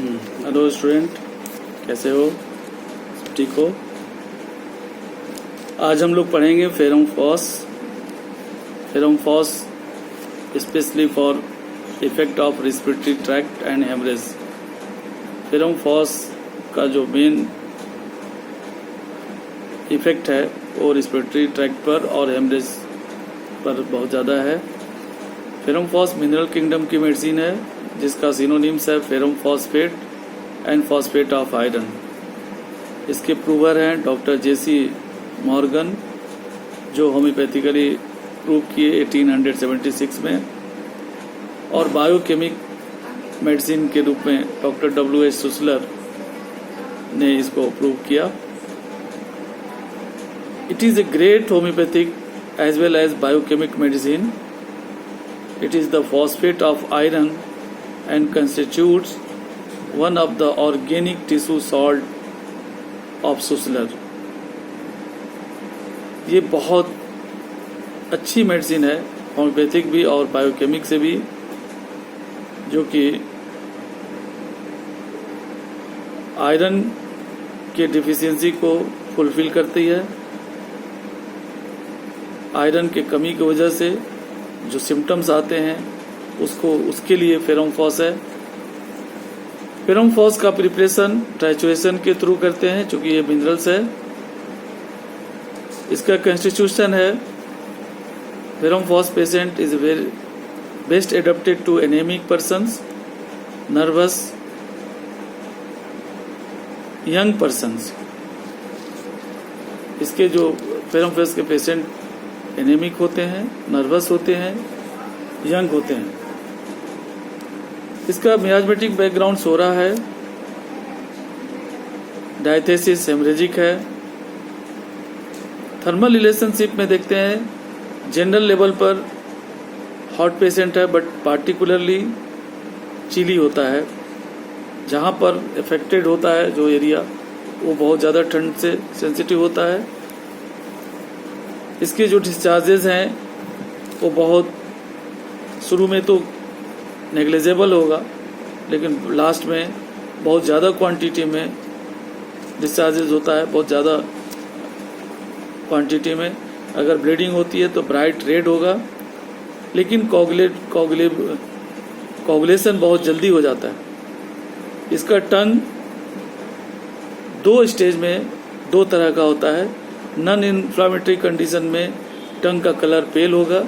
Hello student, कैसे हो? सब ठीक हो? आज हम लोग पढ़ेंगे ferrum phos specially for effect of respiratory tract and haemorrhage. Ferrum phos का जो मेन इफेक्ट है वो रेस्पिरेटरी ट्रैक्ट पर और हेमरेज पर बहुत ज़्यादा है। फेरम फॉस मिनरल किंगडम की मेडिसिन है जिसका सिनोनिम्स है ferrum phosphate and phosphate of iron. इसके प्रूवर हैं डॉक्टर जेसी मॉर्गन, जो होम्योपैथिकली प्रूव किए 1876 में, और बायोकेमिक मेडिसिन के रूप में डॉक्टर W.H. सुसलर ने इसको प्रूव किया। It is a great homeopathic as well as biochemic medicine. It is the phosphate of iron and constitutes one of the organic tissue salt of Susler. ये बहुत अच्छी medicine है, homeopathic भी और biochemic से भी, जो कि आयरन के डिफिशियंसी को फुलफिल करती है। आयरन के कमी की वजह से जो सिम्टम्स आते हैं उसके लिए फेरम फॉस है। फेरम फॉस का प्रिपरेशन ट्राइचुरेशन के थ्रू करते हैं, चूंकि ये मिनरल्स है। इसका कंस्टिट्यूशन है ferrum phos patient is very best adapted to anaemic persons, nervous, young persons. इसके जो फेरम फॉस के पेशेंट एनेमिक होते हैं, नर्वस होते हैं, यंग होते हैं। इसका मियाजमेटिक बैकग्राउंड सोरा है, डायथेसिस हेमरेजिक है। थर्मल रिलेशनशिप में देखते हैं, जनरल लेवल पर हॉट पेशेंट है बट पार्टिकुलरली चिली होता है। जहाँ पर अफेक्टेड होता है जो एरिया, वो बहुत ज़्यादा ठंड से सेंसिटिव होता है। इसके जो डिस्चार्जेस हैं वो बहुत शुरू में तो नेग्लिजिबल होगा, लेकिन लास्ट में बहुत ज़्यादा क्वांटिटी में डिस्चार्जेस होता है। बहुत ज़्यादा क्वांटिटी में अगर ब्लीडिंग होती है तो ब्राइट रेड होगा, लेकिन कोगुलेशन बहुत जल्दी हो जाता है। इसका टंग दो स्टेज में दो तरह का होता है। नॉन इन्फ्लामेटरी कंडीशन में टंग का कलर पेल होगा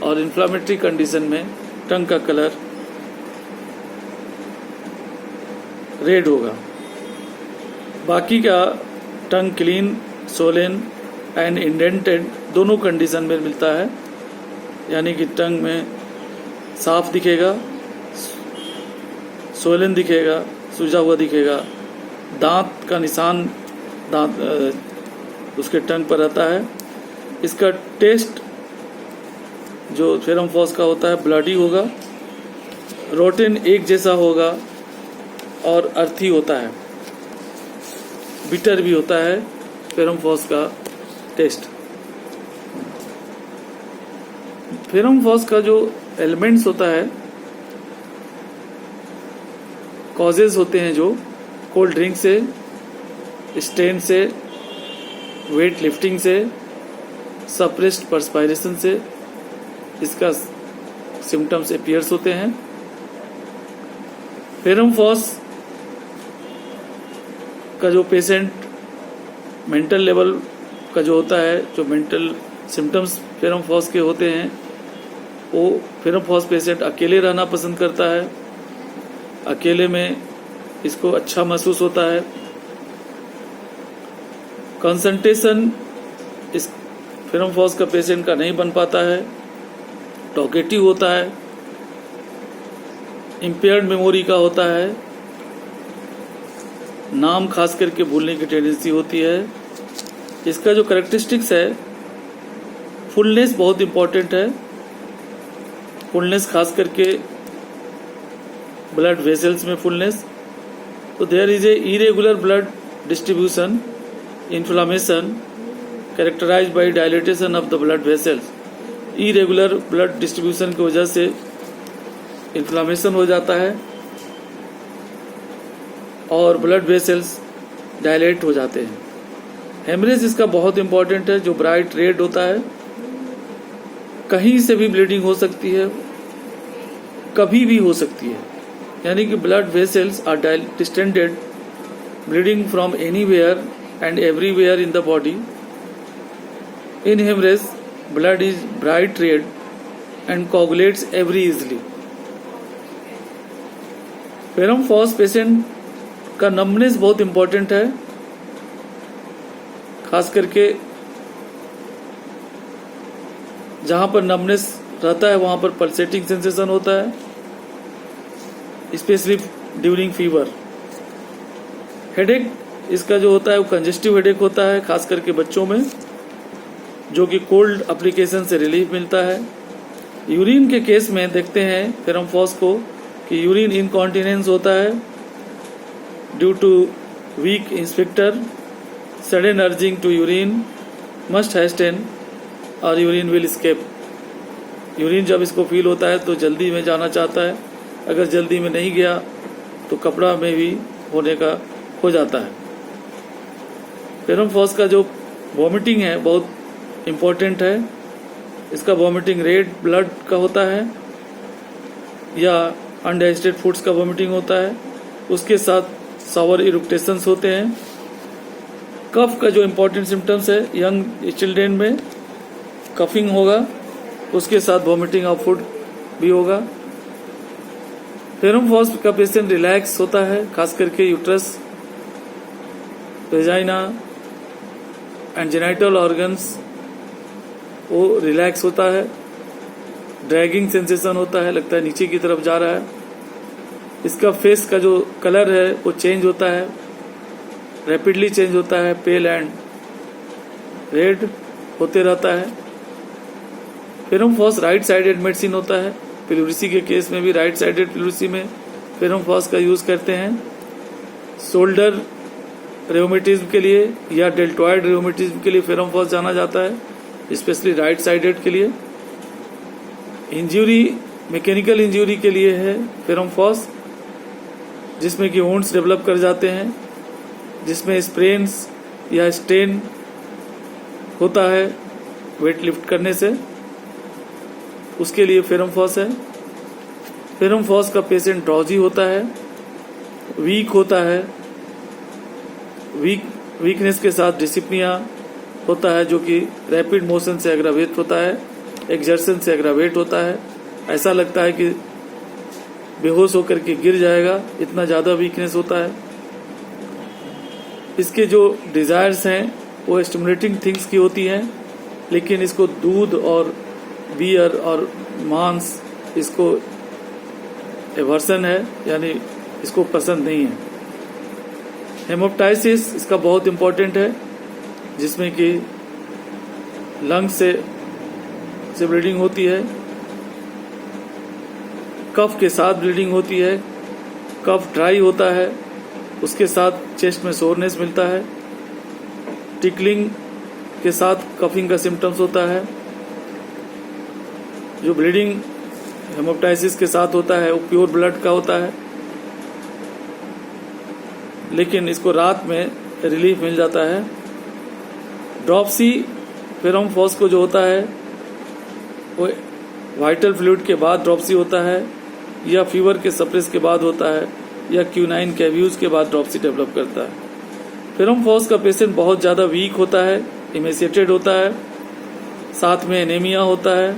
और इन्फ्लामेटरी कंडीशन में टंग का कलर रेड होगा। बाकी का tongue clean, Solan and indented दोनों कंडीशन में मिलता है, यानी कि टंग में साफ दिखेगा, सोलेन दिखेगा, सूजा हुआ दिखेगा, दांत का निशान दांत उसके टंग पर रहता है। इसका टेस्ट जो फेरम फॉस का होता है ब्लडी होगा, रोटेन एक जैसा होगा और अर्थी होता है, बिटर भी होता है फेरम फॉस का टेस्ट। फेरम फॉस का जो एलिमेंट्स होता है, कॉजेज होते हैं जो कोल्ड ड्रिंक से, स्ट्रेन से, वेट लिफ्टिंग से, सप्रेस्ड परस्पायरेशन से इसका सिम्टम्स अपीयर्स होते हैं। फेरम फॉस का जो पेशेंट मेंटल लेवल का जो होता है, जो मेंटल सिम्टम्स फेरम फॉस के होते हैं, वो फेरम फॉस पेशेंट अकेले रहना पसंद करता है। अकेले में इसको अच्छा महसूस होता है। कंसंट्रेशन इस फेरम फॉस का पेशेंट का नहीं बन पाता है, टॉकेटिव होता है, इम्पेयर्ड मेमोरी का होता है, नाम खास करके भूलने की टेंडेंसी होती है। इसका जो कैरेक्टरिस्टिक्स है, फुलनेस बहुत इम्पोर्टेंट है। फुलनेस खास करके ब्लड वेसल्स में फुलनेस, तो there is a irregular blood distribution, inflammation characterized by dilatation of the blood vessels. irregular blood distribution की वजह से इन्फ्लामेशन हो जाता है। और ब्लड वेसल्स डायलेट हो जाते हैं। हेमरेज इसका बहुत इंपॉर्टेंट है, जो ब्राइट रेड होता है, कहीं से भी ब्लीडिंग हो सकती है, कभी भी हो सकती है, यानी कि blood vessels are distended, bleeding from anywhere and everywhere in the body. In haemorrhage blood is bright red and coagulates very easily. Ferrum phos patient का नमनेस बहुत इंपॉर्टेंट है, खास करके जहां पर नमनेस रहता है वहां पर पल्सेटिंग सेंसेशन होता है, स्पेशली ड्यूरिंग फीवर। हेडेक इसका जो होता है वो कंजेस्टिव हेडेक होता है, खास करके बच्चों में, जो कि कोल्ड एप्लीकेशन से रिलीफ मिलता है। यूरिन के केस में देखते हैं फेरम फॉस को कि यूरिन इनकॉन्टिनेंस होता है due to weak inspector, sudden urging to urine, must hasten और यूरिन विल स्केप। यूरिन जब इसको फील होता है तो जल्दी में जाना चाहता है, अगर जल्दी में नहीं गया तो कपड़ा में भी होने का हो जाता है। फेरम फॉस का जो वॉमिटिंग है बहुत इम्पोर्टेंट है। इसका वॉमिटिंग रेड ब्लड का होता है या अनडाइजेस्टेड फूड्स का वॉमिटिंग होता है, उसके साथ सावर इरुक्टेशंस होते हैं। कफ का जो इम्पोर्टेंट सिम्टम्स है, यंग चिल्ड्रेन में कफिंग होगा, उसके साथ वॉमिटिंग ऑफ फूड भी होगा। फेरम फॉस का पेशेंट रिलैक्स होता है, खास करके uterus, vagina and genital organs वो रिलैक्स होता है। ड्रैगिंग सेंसेशन होता है, लगता है नीचे की तरफ जा रहा है। इसका फेस का जो कलर है वो चेंज होता है, रैपिडली चेंज होता है, पेल एंड रेड होते रहता है। Ferrum phos right sided medicine होता है। प्लूरिसी के केस में भी राइट साइडेड प्लूरिसी में फेरम फॉस का यूज करते हैं। शोल्डर रेउमेटिज्म के लिए या डेल्टॉइड रेउमेटिज्म के लिए फेरम फॉस जाना जाता है, स्पेशली राइट साइडेड के लिए। इंजरी, मैकेनिकल इंजरी के लिए है फेरम फॉस, जिसमें कि वुंड्स डेवलप कर जाते हैं, जिसमें स्प्रेन्स या स्टेन होता है वेट लिफ्ट करने से, उसके लिए फेरम फॉस है। फेरम फॉस का पेशेंट ड्रॉजी होता है, वीक होता है, वीकनेस के साथ डिसिप्निया होता है, जो कि रैपिड मोशन से एग्रावेट होता है, एक्सर्शन से एग्रावेट होता है। ऐसा लगता है कि बेहोश होकर के गिर जाएगा, इतना ज़्यादा वीकनेस होता है। इसके जो डिज़ायर्स हैं वो स्टिमुलेटिंग थिंग्स की होती हैं, लेकिन इसको दूध और बियर और मांस, इसको एवर्सन है, यानी इसको पसंद नहीं है। हेमोप्टाइसिस इसका बहुत इम्पोर्टेंट है, जिसमें कि लंग्स से ब्लीडिंग होती है, कफ के साथ ब्लीडिंग होती है, कफ ड्राई होता है, उसके साथ चेस्ट में सोरनेस मिलता है, टिकलिंग के साथ कफिंग का सिम्टम्स होता है। जो ब्लीडिंग हेमोप्टाइसिस के साथ होता है वो प्योर ब्लड का होता है, लेकिन इसको रात में रिलीफ मिल जाता है। ड्रॉपसी फेरम फॉस को जो होता है वो वाइटल फ्लूइड के बाद ड्रॉपसी होता है, या फीवर के सप्रेस के बाद होता है, या क्यूनाइन कैव्यूज के बाद ड्रॉपसी डेवलप करता है। फेरम फॉस का पेशेंट बहुत ज़्यादा वीक होता है, इमेसिएटेड होता है, साथ में एनीमिया होता है।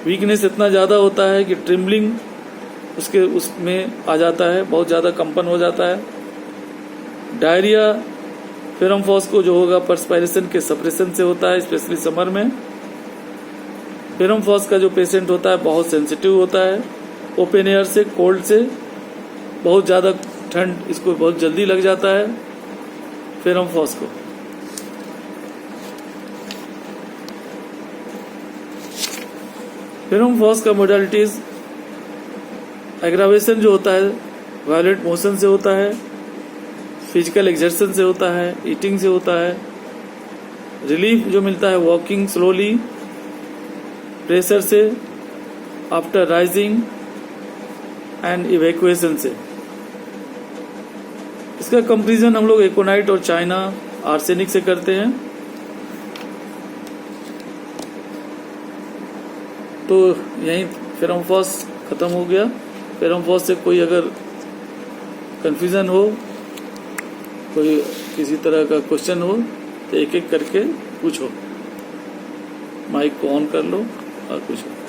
वीकनेस इतना ज़्यादा होता है कि ट्रिम्बलिंग उसमें आ जाता है, बहुत ज़्यादा कंपन हो जाता है। डायरिया फेरम फॉस को जो होगा पर्सपायरेशन के सप्रेशन से होता है, स्पेशली समर में। फेरम फॉस का जो पेशेंट होता है बहुत सेंसिटिव होता है, ओपन एयर से, कोल्ड से, बहुत ज़्यादा ठंड इसको बहुत जल्दी लग जाता है फेरम फॉस को। फेरम फॉस का मोडालिटीज, एग्रावेशन जो होता है वायलेंट मोशन से होता है, फिजिकल एक्सर्शन से होता है, ईटिंग से होता है। रिलीफ जो मिलता है वॉकिंग स्लोली, प्रेशर से, आफ्टर राइजिंग एंड इवैक्यूएशन से। इसका कंपेरिजन हम लोग एकोनाइट और चाइना आर्सेनिक से करते हैं। तो यहीं फेरमफॉस खत्म हो गया। फेरमफॉस से कोई अगर कंफ्यूजन हो, कोई किसी तरह का क्वेश्चन हो तो एक एक करके पूछो। माइक को ऑन कर लो और पूछो।